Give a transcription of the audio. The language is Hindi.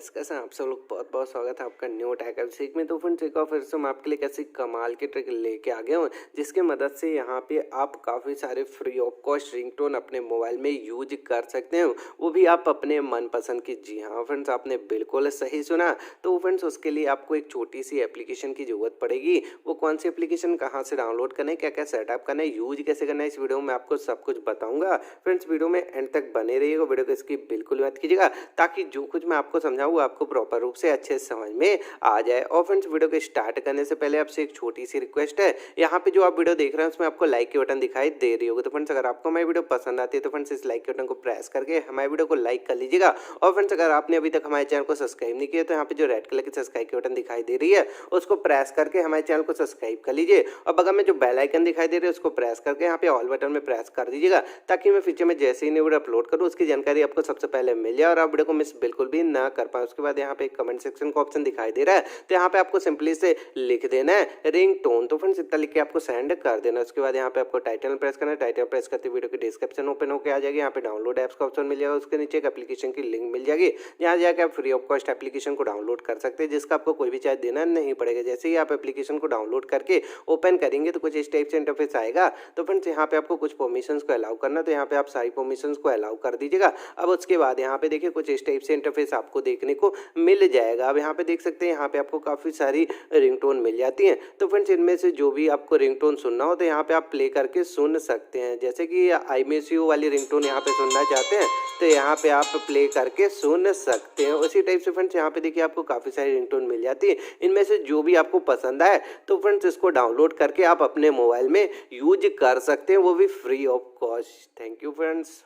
गाइस, कैसे हैं आप सब लोग। बहुत बहुत स्वागत है आपका न्यू टैक अभिषेक में। तो फ्रेंड्स एक और फिर से हम आपके लिए कैसी कमाल की ट्रिक लेके आ गए हूँ, जिसके मदद से यहाँ पे आप काफ़ी सारे फ्री ऑफ कॉस्ट रिंगटोन अपने मोबाइल में यूज कर सकते हैं, वो भी आप अपने मनपसंद की। जी हाँ फ्रेंड्स, आपने बिल्कुल सही सुना। तो फ्रेंड्स उसके लिए आपको एक छोटी सी एप्लीकेशन की जरूरत पड़ेगी। वो कौन सी एप्लीकेशन, कहाँ से डाउनलोड करना है, क्या क्या सेटअप करना है, यूज कैसे करना है, इस वीडियो में आपको सब कुछ बताऊंगा। फ्रेंड्स वीडियो में एंड तक बने रहिएगा, वीडियो को स्किप बिल्कुल मत कीजिएगा, ताकि जो कुछ मैं आपको समझाऊँ आपको प्रॉपर रूप से अच्छे से समझ में आ जाए। और फ्रेंड्स वीडियो को स्टार्ट करने से पहले आपसे एक छोटी सी रिक्वेस्ट है। यहाँ पे जो आप वीडियो देख रहे हैं उसमें आपको लाइक की बटन दिखाई दे रही होगी। तो फ्रेंड्स अगर आपको हमारी वीडियो पसंद आती है तो फ्रेंड्स इस लाइक के बटन को प्रेस करके हमारी वीडियो को लाइक कर लीजिएगा। और फ्रेंड्स अगर आपने अभी तक हमारे चैनल को सब्सक्राइब नहीं किया तो यहाँ पे जो रेड कलर की सब्सक्राइब की बटन दिखाई दे रही है उसको प्रेस करके हमारे चैनल को सब्सक्राइब कर लीजिए। और बगल में जो बेल आइकन दिखाई दे रही है उसको प्रेस करके यहाँ पे ऑल बटन में प्रेस कर दीजिएगा, ताकि मैं फ्यूचर में जैसे ही वीडियो अपलोड करूँ उसकी जानकारी आपको सबसे पहले मिल जाए और आप वीडियो को मिस बिल्कुल भी ना कर पाए। उसके बाद यहाँ पे एक कमेंट सेक्शन का ऑप्शन दिखाई दे रहा है, तो यहाँ पे आपको सिंपली से लिख देना है रिंगटोन। तो फ्रेंड्स इतना लिख के आपको सेंड कर देना। उसके बाद यहाँ पे आपको टाइटल प्रेस करना है। टाइटल प्रेस करते वीडियो की डिस्क्रिप्शन ओपन होकर आ जाएगी। यहाँ पे डाउनलोड एप्स का ऑप्शन मिल जाएगा, उसके नीचे एक एप्लीकेशन की लिंक मिल जाएगी, जहाँ जाकर आप फ्री ऑफ कॉस्ट एप्लीकेशन को डाउनलोड कर सकते हैं, जिसका आपको कोई भी चार्ज देना नहीं पड़ेगा। जैसे ही आप एप्लीकेशन को डाउनलोड करके ओपन करेंगे तो कुछ इस टाइप से इंटरफेस आएगा। तो फ्रेंड्स यहाँ पे आपको कुछ परमिशन को अलाउ करना, तो यहाँ पे आप सारी परमिशन को अलाउ कर दीजिएगा। अब उसके बाद यहाँ पे देखिए कुछ इस टाइप से इंटरफेस आपको देखने को मिल जाएगा। अब यहाँ पे देख सकते हैं यहाँ पे आपको काफ़ी सारी रिंगटोन मिल जाती हैं। तो फ्रेंड्स इनमें से जो भी आपको रिंगटोन सुनना हो तो यहाँ पे आप प्ले करके सुन सकते हैं। जैसे कि आई मिस यू वाली रिंगटोन यहाँ पे सुनना चाहते हैं तो यहाँ पे आप प्ले करके सुन सकते हैं। उसी टाइप से फ्रेंड्स यहाँ पे देखिए आपको काफ़ी सारी रिंगटोन मिल जाती है। इनमें से जो भी आपको पसंद आए तो फ्रेंड्स इसको डाउनलोड करके आप अपने मोबाइल में यूज कर सकते हैं, वो भी free of cost. Thank you friends.